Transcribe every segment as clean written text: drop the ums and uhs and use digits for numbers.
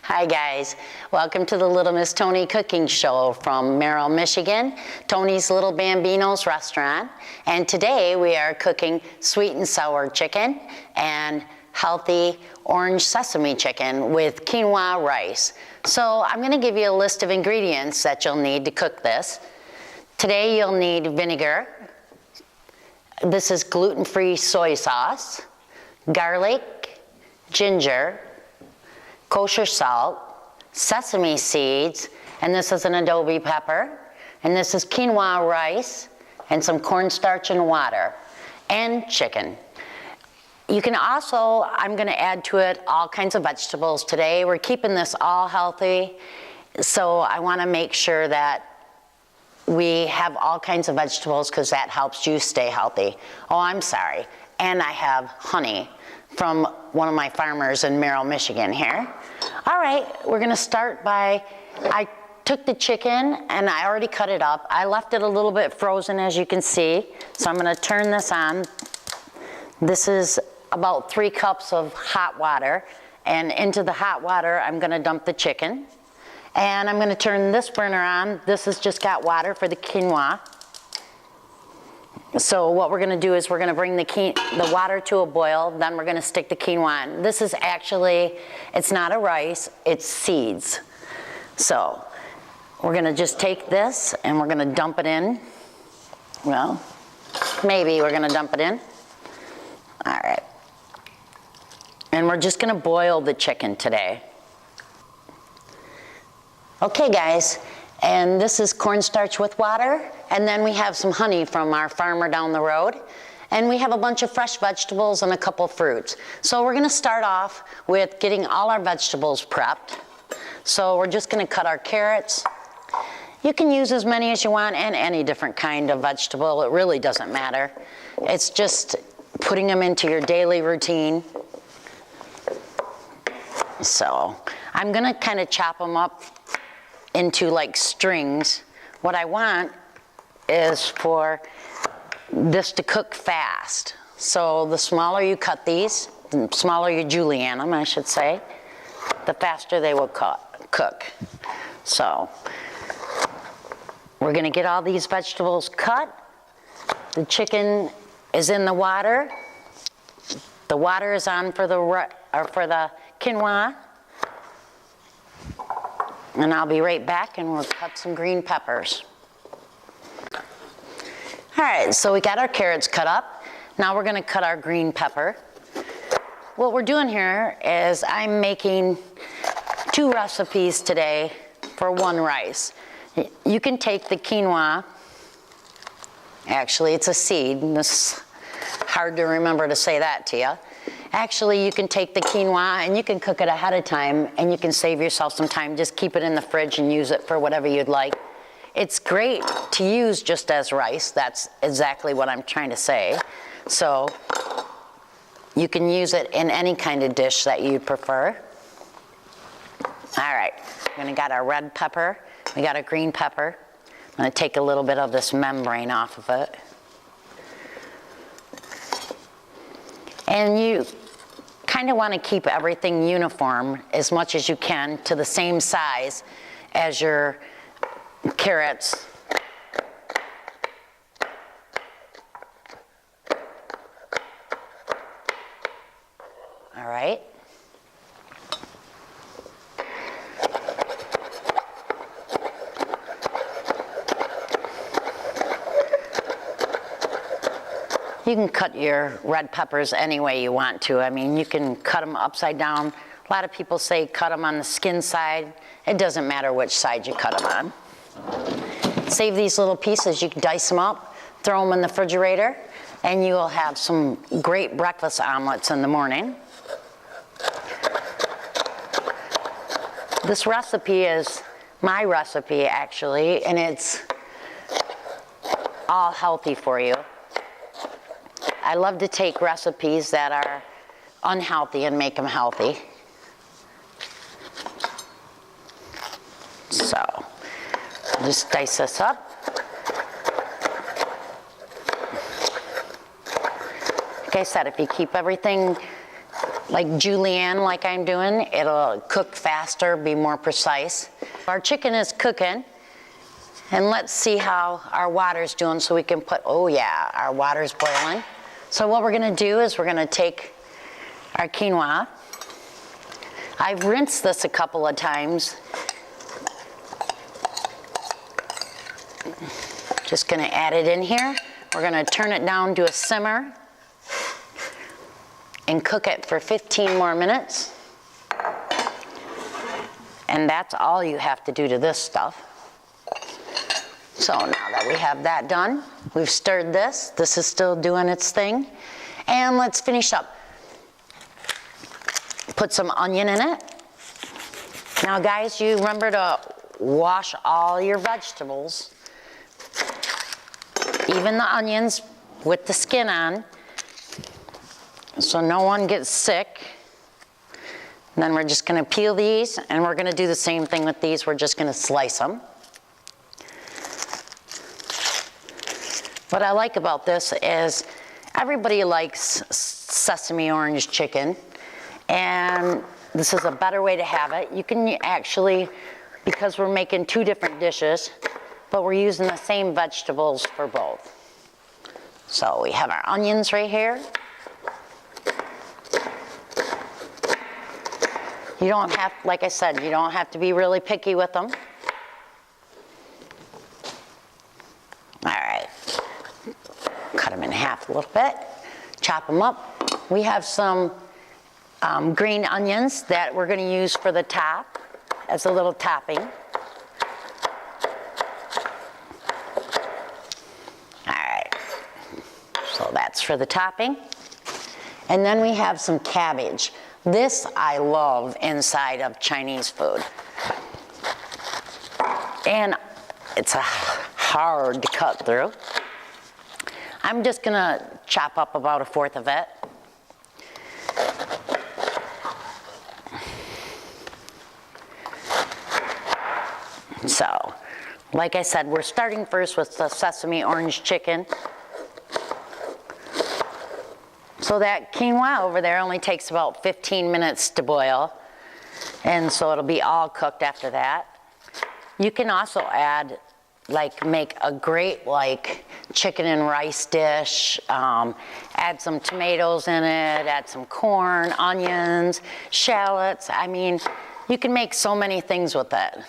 Hi guys, welcome to the Little Miss Tony cooking show from Merrill, Michigan, Tony's Little Bambino's restaurant. And today we are cooking sweet and sour chicken and healthy orange sesame chicken with quinoa rice. So I'm going to give you a list of ingredients that you'll need to cook this. Today you'll need vinegar. This is gluten-free soy sauce, garlic, ginger, kosher salt, sesame seeds, and this is an adobe pepper, and this is quinoa rice, and some cornstarch and water, and chicken. You can also, I'm going to add to it all kinds of vegetables today. We're keeping this all healthy, so I want to make sure that we have all kinds of vegetables because that helps you stay healthy. Oh, I'm sorry. And I have honey from one of my farmers in Merrill, Michigan here. All right, we're gonna start by, I took the chicken and I already cut it up. I left it a little bit frozen, as you can see. So I'm gonna turn this on. This is about 3 cups of hot water. And into the hot water, I'm gonna dump the chicken. And I'm gonna turn this burner on. This has just got water for the quinoa. So what we're gonna do is we're gonna bring the water to a boil, then we're gonna stick the quinoa in. This is actually, it's not a rice, it's seeds. So we're gonna just take this and we're gonna dump it in. Well, maybe we're gonna dump it in. All right. And we're just gonna boil the chicken today. Okay guys, and this is cornstarch with water, and then we have some honey from our farmer down the road, and we have a bunch of fresh vegetables and a couple fruits. So we're gonna start off with getting all our vegetables prepped. So we're just gonna cut our carrots. You can use as many as you want and any different kind of vegetable, it really doesn't matter. It's just putting them into your daily routine. So I'm gonna kind of chop them up into like strings. What I want is for this to cook fast. So the smaller you cut these, the smaller you julienne them, I should say, the faster they will cook. So we're gonna get all these vegetables cut. The chicken is in the water. The water is on for the quinoa. And I'll be right back and we'll cut some green peppers. All right, so we got our carrots cut up. Now we're gonna cut our green pepper. What we're doing here is I'm making 2 recipes today for 1 rice. You can take the quinoa, actually it's a seed, and it's hard to remember to say that to you. Actually, you can take the quinoa and you can cook it ahead of time and you can save yourself some time. Just keep it in the fridge and use it for whatever you'd like. It's great to use just as rice. That's exactly what I'm trying to say. So you can use it in any kind of dish that you prefer. All right, we're gonna got our red pepper. We got a green pepper. I'm gonna take a little bit of this membrane off of it. And you kind of want to keep everything uniform as much as you can to the same size as your carrots. All right. You can cut your red peppers any way you want to. I mean, you can cut them upside down. A lot of people say cut them on the skin side. It doesn't matter which side you cut them on. Save these little pieces. You can dice them up, throw them in the refrigerator, and you will have some great breakfast omelets in the morning. This recipe is my recipe, actually, and it's all healthy for you. I love to take recipes that are unhealthy and make them healthy. So, just dice this up. Like I said, if you keep everything like julienne like I'm doing. It'll cook faster, be more precise. Our chicken is cooking, and let's see how our water's doing so we can put, oh yeah, our water's boiling. So what we're gonna do is we're gonna take our quinoa. I've rinsed this a couple of times. Just gonna add it in here. We're gonna turn it down to a simmer and cook it for 15 more minutes. And that's all you have to do to this stuff. So now that we have that done, we've stirred this. This is still doing its thing. And let's finish up. Put some onion in it. Now guys, you remember to wash all your vegetables, even the onions with the skin on, so no one gets sick. And then we're just gonna peel these, and we're gonna do the same thing with these. We're just gonna slice them. What I like about this is everybody likes sesame orange chicken, and this is a better way to have it. You can actually, because we're making two different dishes, but we're using the same vegetables for both. So we have our onions right here. You don't have, like I said, you don't have to be really picky with them. All right, cut them in half a little bit, chop them up. We have some green onions that we're gonna use for the top as a little topping. All right, so that's for the topping. And then we have some cabbage. This I love inside of Chinese food. And it's hard to cut through. I'm just gonna chop up about 1/4 of it. So, like I said, we're starting first with the sesame orange chicken. So that quinoa over there only takes about 15 minutes to boil, and so it'll be all cooked after that. You can also add, like, make a great, like, chicken and rice dish, add some tomatoes in it, add some corn, onions, shallots. I mean, you can make so many things with it.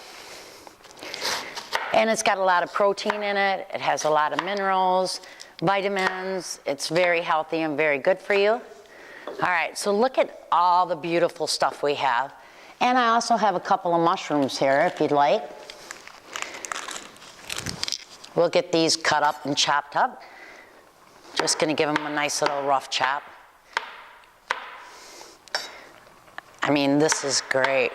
And it's got a lot of protein in it. It has a lot of minerals, vitamins. It's very healthy and very good for you. All right, so look at all the beautiful stuff we have. And I also have a couple of mushrooms here if you'd like. We'll get these cut up and chopped up. Just gonna give them a nice little rough chop. I mean, this is great.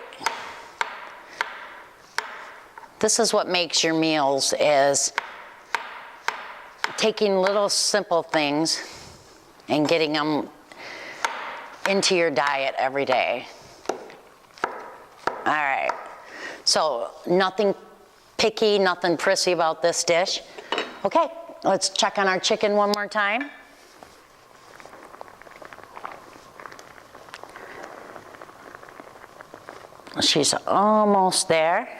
This is what makes your meals, is taking little simple things and getting them into your diet every day. All right, so nothing picky, nothing prissy about this dish. Okay, let's check on our chicken one more time. She's almost there.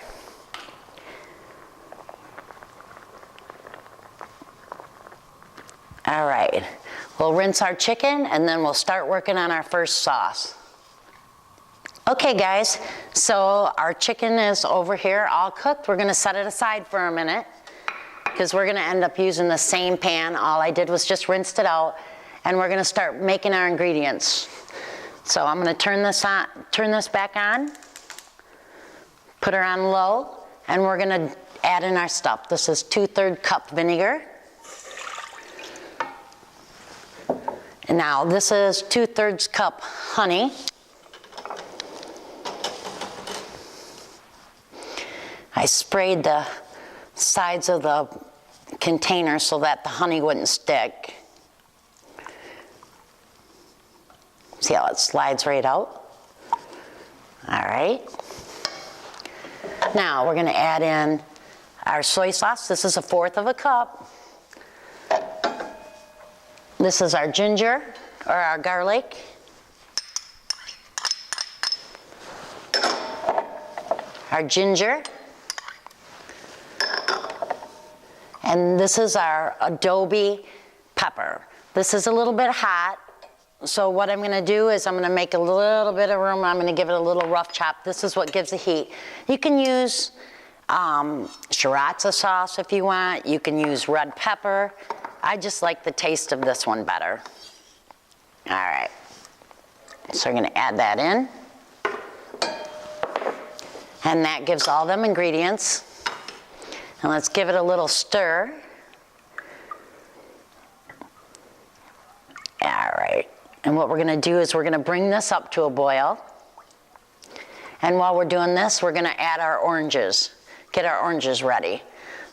All right, we'll rinse our chicken and then we'll start working on our first sauce. Okay guys, so our chicken is over here all cooked. We're gonna set it aside for a minute because we're gonna end up using the same pan. All I did was just rinsed it out, and we're gonna start making our ingredients. So I'm gonna turn this back on, put her on low, and we're gonna add in our stuff. This is 2/3 cup vinegar. And now this is 2/3 cup honey. I sprayed the sides of the container so that the honey wouldn't stick. See how it slides right out? All right. Now we're gonna add in our soy sauce. This is 1/4 cup. This is our ginger, or our garlic. our ginger. And this is our adobe pepper. This is a little bit hot, so what I'm gonna do is I'm gonna make a little bit of room. I'm gonna give it a little rough chop. This is what gives the heat. You can use sriracha sauce if you want. You can use red pepper. I just like the taste of this one better. All right, so we're gonna add that in. And that gives all them ingredients. And let's give it a little stir. All right, and what we're gonna do is we're gonna bring this up to a boil. And while we're doing this, we're gonna add our oranges, get our oranges ready.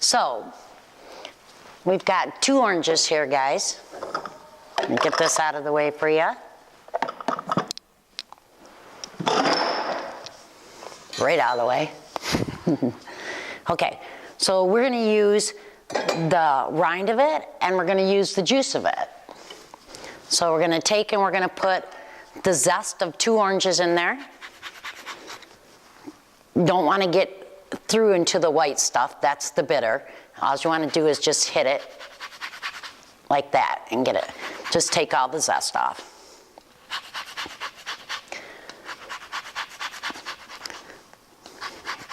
So, we've got 2 oranges here, guys. Let me get this out of the way for you. Right out of the way. Okay, so we're gonna use the rind of it and we're gonna use the juice of it. So we're gonna take and we're gonna put the zest of 2 oranges in there. Don't wanna get through into the white stuff, that's the bitter. All you wanna do is just hit it like that and get it. Just take all the zest off.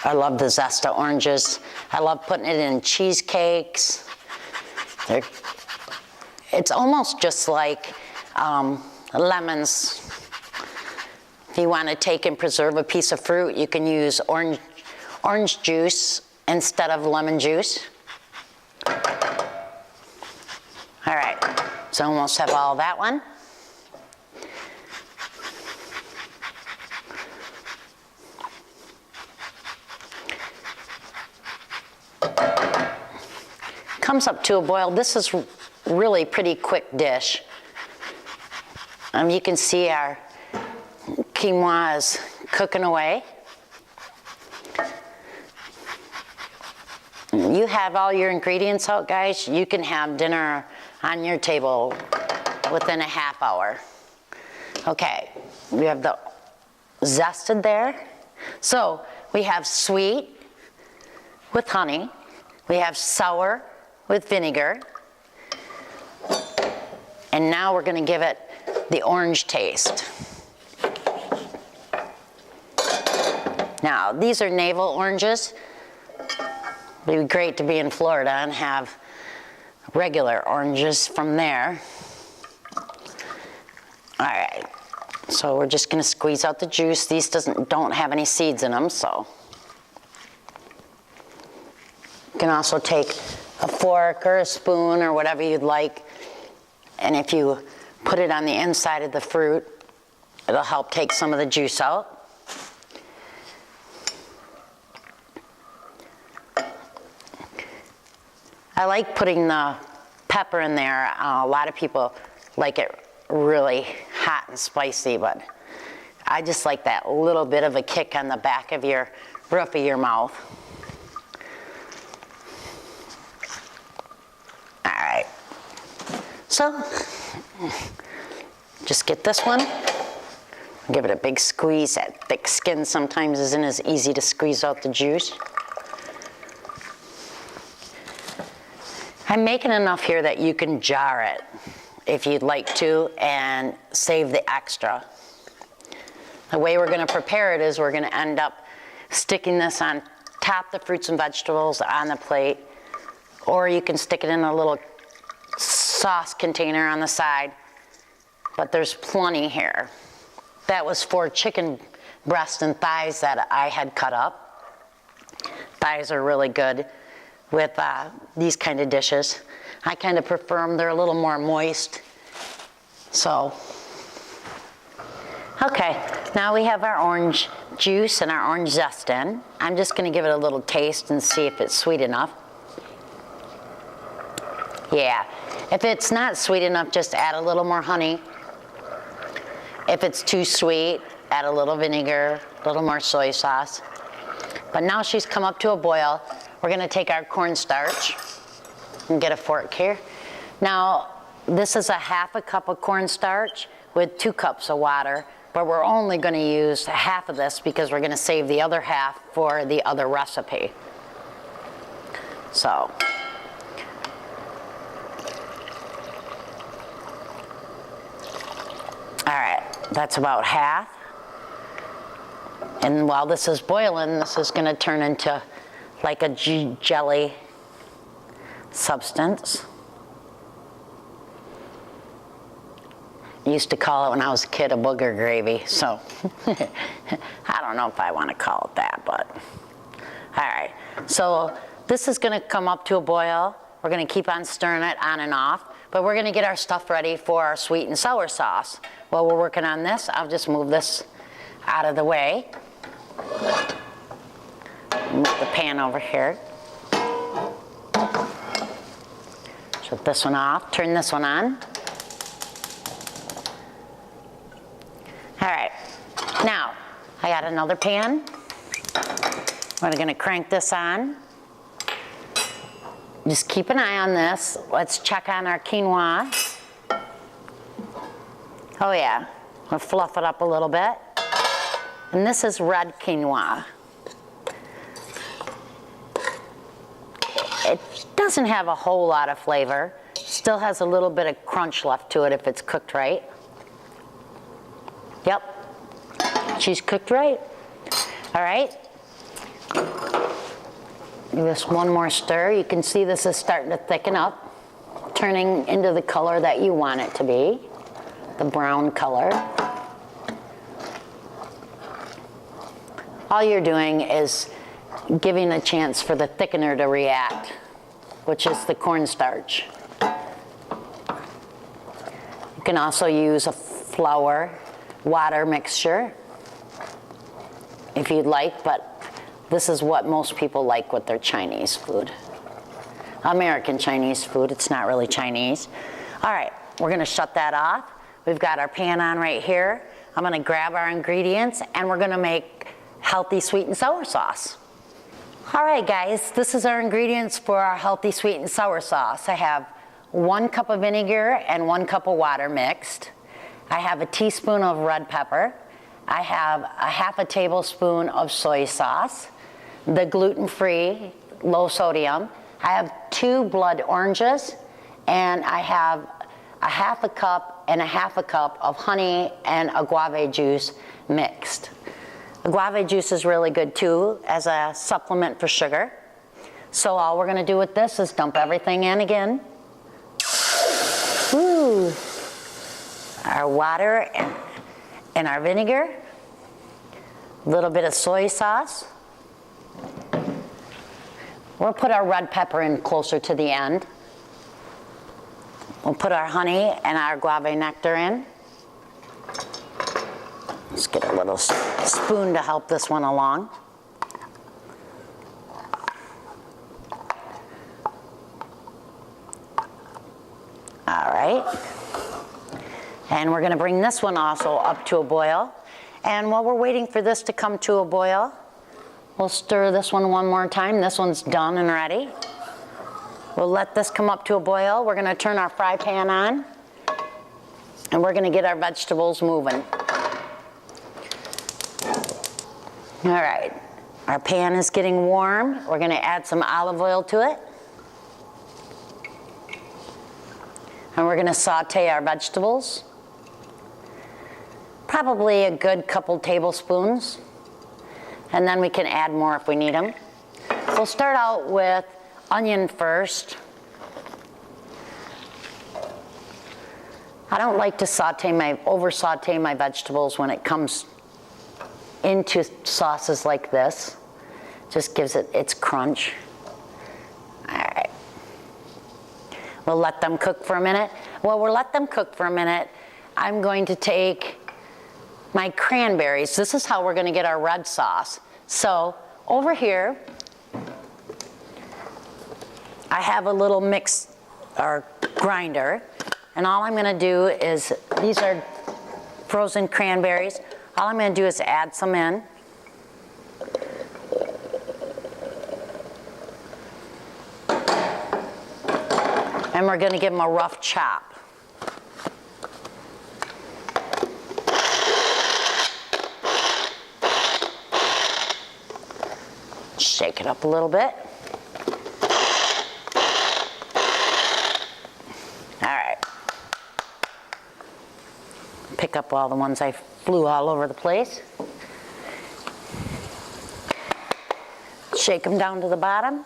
I love the zest of oranges. I love putting it in cheesecakes. It's almost just like lemons. If you want to take and preserve a piece of fruit, you can use orange juice instead of lemon juice. All right, so almost have all that one. Comes up to a boil. This is really pretty quick dish. You can see our quinoa is cooking away. You have all your ingredients out, guys. You can have dinner on your table within a half hour. Okay, we have the zested there. So we have sweet with honey. We have sour with vinegar. And now we're gonna give it the orange taste. Now, these are navel oranges. It'd be great to be in Florida and have regular oranges from there. All right, so we're just gonna squeeze out the juice. These don't have any seeds in them, so. You can also take a fork or a spoon or whatever you'd like, and if you put it on the inside of the fruit, it'll help take some of the juice out. I like putting the pepper in there. A lot of people like it really hot and spicy, but I just like that little bit of a kick on the back of your roof of your mouth. All right, so just get this one, give it a big squeeze. That thick skin sometimes isn't as easy to squeeze out the juice. I'm making enough here that you can jar it if you'd like to and save the extra. The way we're gonna prepare it is we're gonna end up sticking this on top the fruits and vegetables on the plate, or you can stick it in a little sauce container on the side, but there's plenty here. That was for chicken breast and thighs that I had cut up. Thighs are really good with these kind of dishes. I kind of prefer them, they're a little more moist. So, okay, now we have our orange juice and our orange zest in. I'm just gonna give it a little taste and see if it's sweet enough. Yeah, if it's not sweet enough, just add a little more honey. If it's too sweet, add a little vinegar, a little more soy sauce. But now she's come up to a boil. We're gonna take our cornstarch and get a fork here. Now, this is a half a cup of cornstarch with 2 cups of water, but we're only going to use half of this because we're going to save the other half for the other recipe. So, all right, that's about half. And while this is boiling, this is going to turn into like a jelly substance. I used to call it when I was a kid a booger gravy, so I don't know if I want to call it that, but all right. So this is going to come up to a boil. We're going to keep on stirring it on and off, but we're going to get our stuff ready for our sweet and sour sauce. While we're working on this, I'll just move this out of the way. Move the pan over here. Shut this one off, turn this one on. All right, now I got another pan. We're gonna crank this on. Just keep an eye on this. Let's check on our quinoa. Oh yeah, we'll fluff it up a little bit. And this is red quinoa. It doesn't have a whole lot of flavor. Still has a little bit of crunch left to it if it's cooked right. Yep, she's cooked right. All right. Give this one more stir. You can see this is starting to thicken up, turning into the color that you want it to be, the brown color. All you're doing is giving a chance for the thickener to react, which is the cornstarch. You can also use a flour water mixture if you'd like, but this is what most people like with their Chinese food. American Chinese food, it's not really Chinese. All right, we're gonna shut that off. We've got our pan on right here. I'm gonna grab our ingredients and we're gonna make healthy sweet and sour sauce. All right guys, this is our ingredients for our healthy sweet and sour sauce. I have 1 cup of vinegar and 1 cup of water mixed. I have a teaspoon of red pepper. I have a ½ a tablespoon of soy sauce, the gluten-free, low sodium. I have 2 blood oranges, and I have a ½ a cup and a ½ a cup of honey and agave juice mixed. Agave juice is really good too as a supplement for sugar. So all we're gonna do with this is dump everything in again. Ooh. Our water and our vinegar, a little bit of soy sauce. We'll put our red pepper in closer to the end. We'll put our honey and our guava nectar in. Let's get a little spoon to help this one along. All right. And we're gonna bring this one also up to a boil. And while we're waiting for this to come to a boil, we'll stir this one more time. This one's done and ready. We'll let this come up to a boil. We're gonna turn our fry pan on and we're gonna get our vegetables moving. All right, our pan is getting warm. We're gonna add some olive oil to it. And we're gonna saute our vegetables. Probably a good couple tablespoons. And then we can add more if we need them. We'll start out with onion first. I don't like to over saute my vegetables when it comes into sauces like this. Just gives it its crunch. All right. We'll let them cook for a minute. While we'll let them cook for a minute, I'm going to take my cranberries. This is how we're gonna get our red sauce. So over here, I have a little mix or grinder, and all I'm gonna do is, these are frozen cranberries. All I'm gonna do is add some in. And we're gonna give them a rough chop. Shake it up a little bit. All right. Pick up all the ones I flew all over the place. Shake them down to the bottom.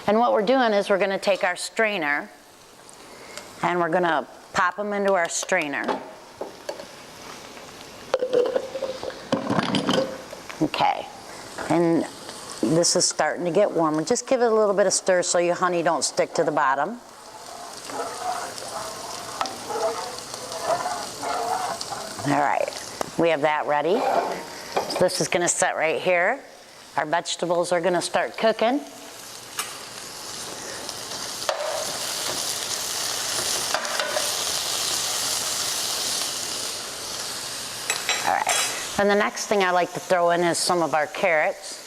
And what we're doing is we're going to take our strainer and we're going to pop them into our strainer. Okay. And this is starting to get warmer. Just give it a little bit of stir so your honey don't stick to the bottom. All right, we have that ready. So this is going to set right here. Our vegetables are going to start cooking. All right, and the next thing I like to throw in is some of our carrots.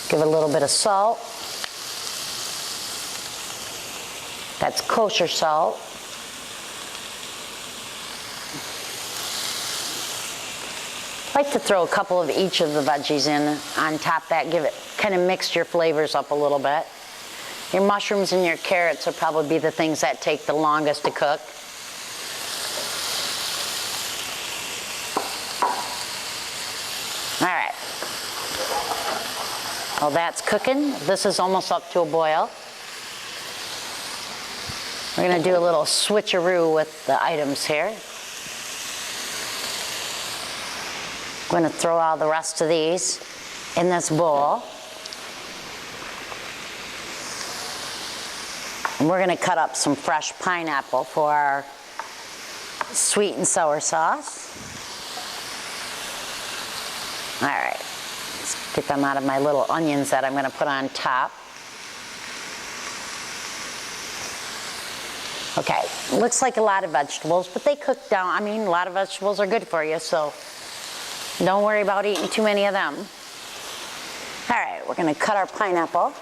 Give it a little bit of salt. That's kosher salt. I like to throw a couple of each of the veggies in on top of that, give it, kind of mix your flavors up a little bit. Your mushrooms and your carrots will probably be the things that take the longest to cook. All right. Well, that's cooking. This is almost up to a boil. We're going to do a little switcheroo with the items here. I'm going to throw all the rest of these in this bowl. And we're going to cut up some fresh pineapple for our sweet and sour sauce. All right, let's get them out of my little onions that I'm going to put on top. Okay, looks like a lot of vegetables, but they cook down. I mean, a lot of vegetables are good for you, so don't worry about eating too many of them. All right, we're going to cut our pineapple.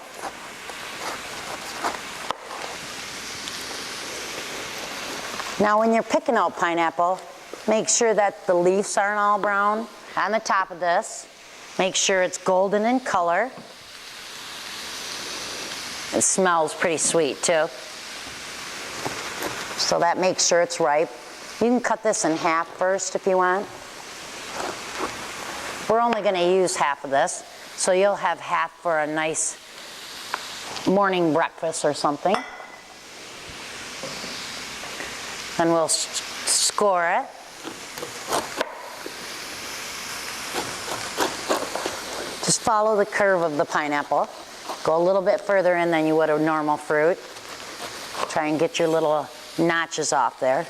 Now, when you're picking out pineapple, make sure that the leaves aren't all brown. On the top of this, make sure it's golden in color. It smells pretty sweet, too. So that makes sure it's ripe. You can cut this in half first if you want. We're only going to use half of this, so you'll have half for a nice morning breakfast or something. Then we'll score it. Just follow the curve of the pineapple. Go a little bit further in than you would a normal fruit. Try and get your little notches off there.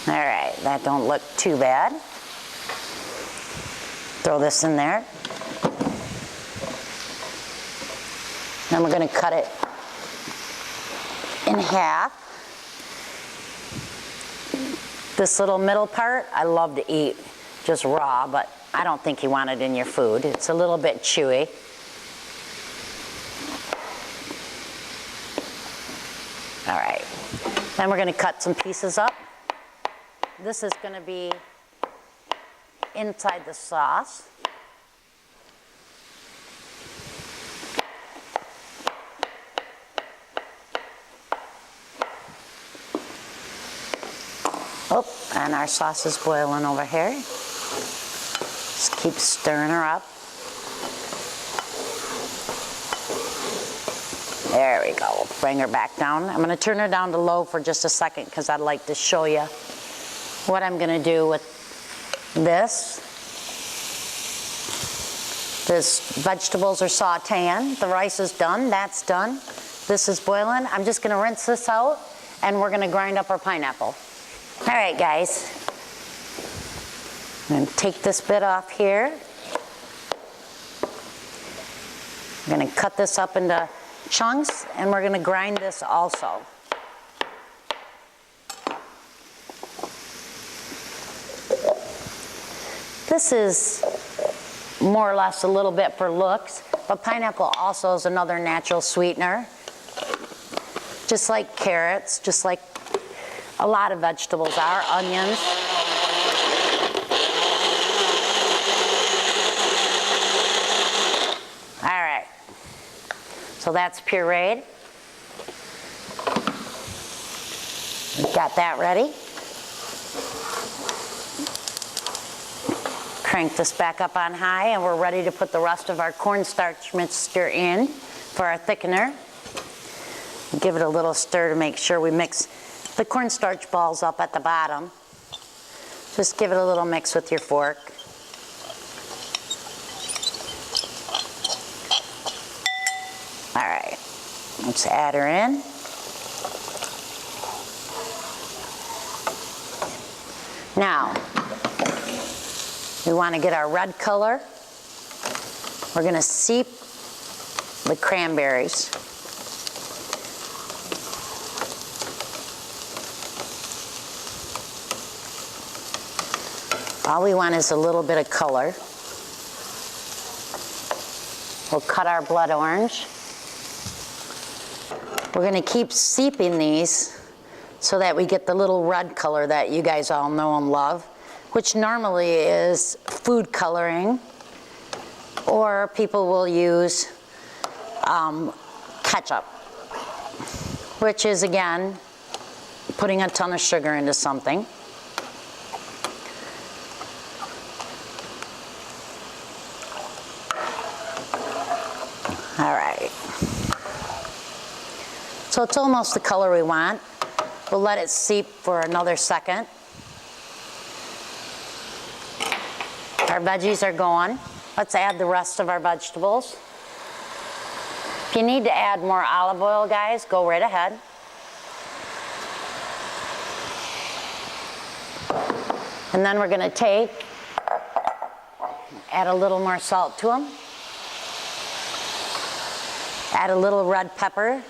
All right, that don't look too bad. Throw this in there. Then we're going to cut it in half. This little middle part, I love to eat just raw, but I don't think you want it in your food. It's a little bit chewy. All right, then we're going to cut some pieces up. This is going to be inside the sauce. Oh, and our sauce is boiling over here. Just keep stirring her up. There we go. We'll bring her back down. I'm going to turn her down to low for just a second because I'd like to show you what I'm going to do with this. Vegetables are sauteing. The rice is done. That's done. This is boiling. I'm just going to rinse this out and we're going to grind up our pineapple. All right, guys. I'm going to take this bit off here. I'm going to cut this up into chunks and we're going to grind this also. This is more or less a little bit for looks, but pineapple also is another natural sweetener. Just like carrots, just like A lot of vegetables are onions. All right, so that's pureed. We've got that ready. Crank this back up on high, and we're ready to put the rest of our cornstarch mixture in for our thickener. Give it a little stir to make sure we mix the cornstarch balls up at the bottom. Just give it a little mix with your fork. All right, let's add her in. Now, we want to get our red color. We're going to seep the cranberries. All we want is a little bit of color. We'll cut our blood orange. We're going to keep seeping these so that we get the little red color that you guys all know and love, which normally is food coloring, or people will use ketchup, which is, again, putting a ton of sugar into something. All right. So it's almost the color we want. We'll let it seep for another second. Our veggies are going. Let's add the rest of our vegetables. If you need to add more olive oil, guys, go right ahead. And then we're going to add a little more salt to them. Add a little red pepper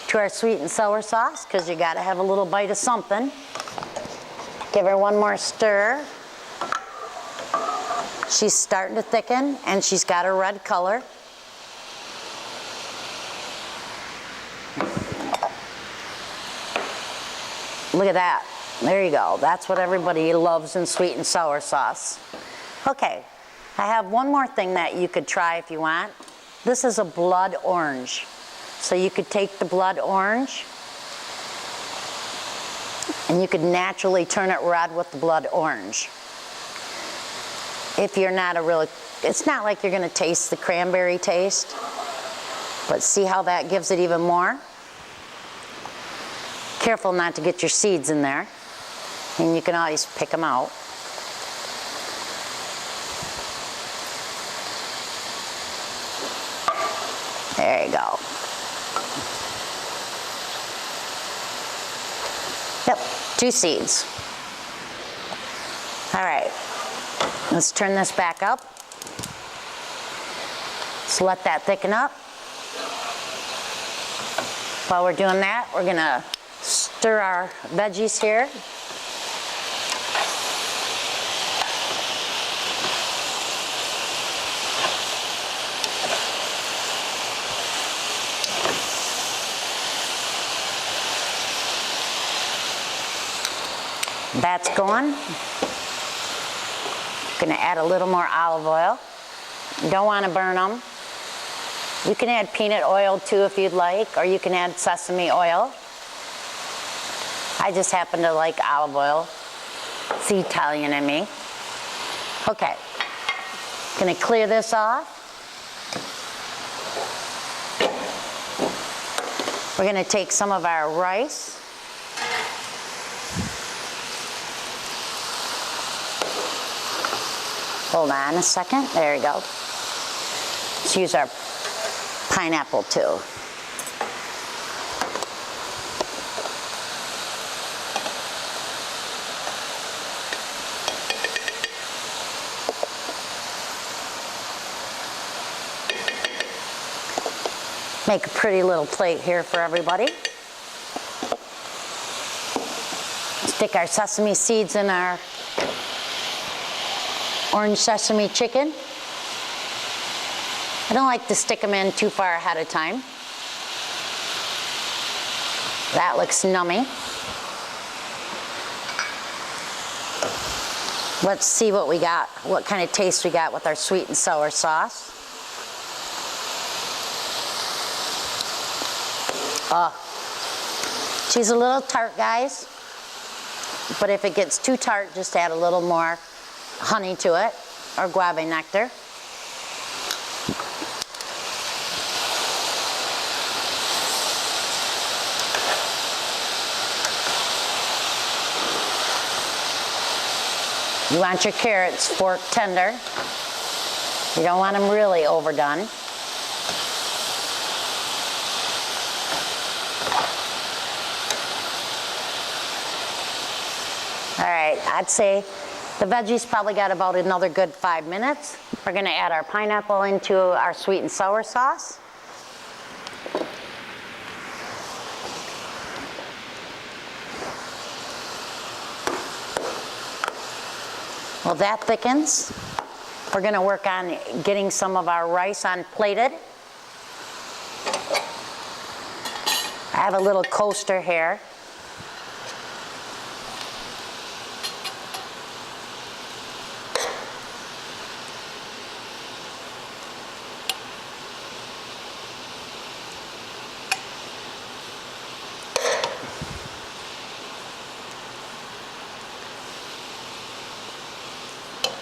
to our sweet and sour sauce, because you got to have a little bite of something. Give her one more stir. She's starting to thicken, and she's got her red color. Look at that. There you go. That's what everybody loves in sweet and sour sauce. Okay, I have one more thing that you could try if you want. This is a blood orange. So you could take the blood orange and you could naturally turn it red with the blood orange. If you're not it's not like you're going to taste the cranberry taste, but see how that gives it even more? Careful not to get your seeds in there, and you can always pick them out. There you go. Yep, 2 seeds. All right, let's turn this back up. So let that thicken up. While we're doing that, we're gonna stir our veggies here. That's going. Gonna add a little more olive oil. You don't want to burn them. You can add peanut oil too if you'd like, or you can add sesame oil. I just happen to like olive oil. It's the Italian in me. Okay, gonna clear this off. We're gonna take some of our rice. Hold on a second, there you go. Let's use our pineapple too. Make a pretty little plate here for everybody. Stick our sesame seeds in our orange sesame chicken. I don't like to stick them in too far ahead of time. That looks nummy. Let's see what we got, what kind of taste we got with our sweet and sour sauce. She's a little tart, guys, but if it gets too tart, just add a little more honey to it, or guava nectar. You want your carrots fork tender. You don't want them really overdone. All right, I'd say the veggies probably got about another good 5 minutes. We're gonna add our pineapple into our sweet and sour sauce. Well, that thickens. We're gonna work on getting some of our rice unplated. I have a little coaster here.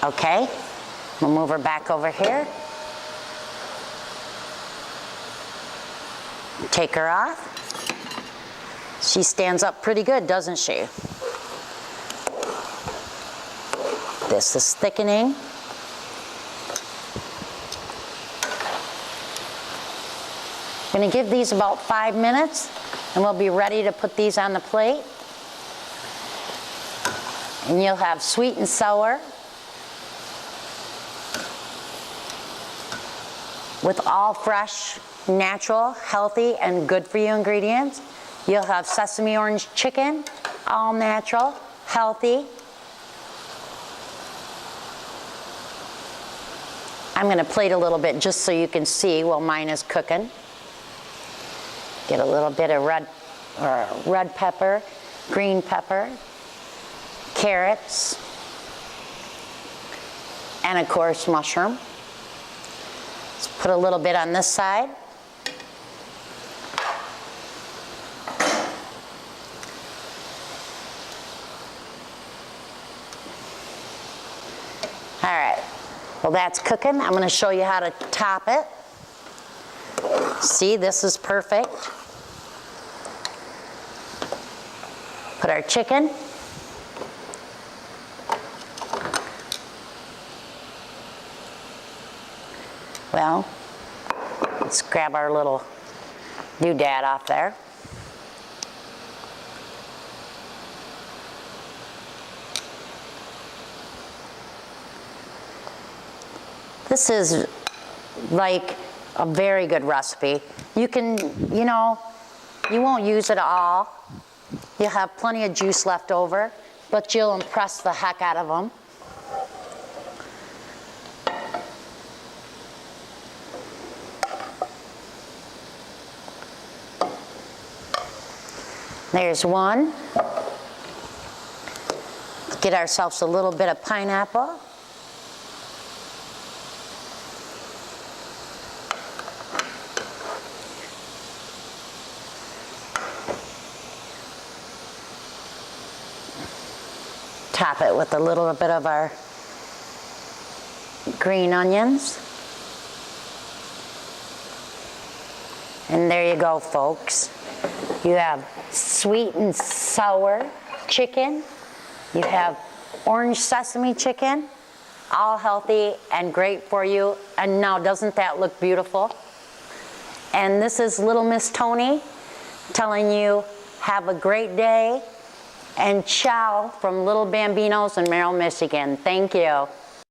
Okay, we'll move her back over here. Take her off. She stands up pretty good, doesn't she? This is thickening. I'm gonna give these about 5 minutes and we'll be ready to put these on the plate. And you'll have sweet and sour with all fresh, natural, healthy, and good for you ingredients. You'll have sesame orange chicken, all natural, healthy. I'm gonna plate a little bit just so you can see while mine is cooking. Get a little bit of red pepper, green pepper, carrots, and of course mushroom. Let's put a little bit on this side. All right, well that's cooking. I'm gonna show you how to top it. See, this is perfect. Put our chicken. Well, let's grab our little doodad off there. This is like a very good recipe. You can, you know, you won't use it all. You'll have plenty of juice left over, but you'll impress the heck out of them. There's one. Get ourselves a little bit of pineapple. Top it with a little bit of our green onions. And there you go, folks. You have sweet and sour chicken. You have orange sesame chicken, all healthy and great for you. And now, doesn't that look beautiful? And this is Little Miss Tony telling you, have a great day, and ciao from Little Bambinos in Merrill, Michigan. Thank you.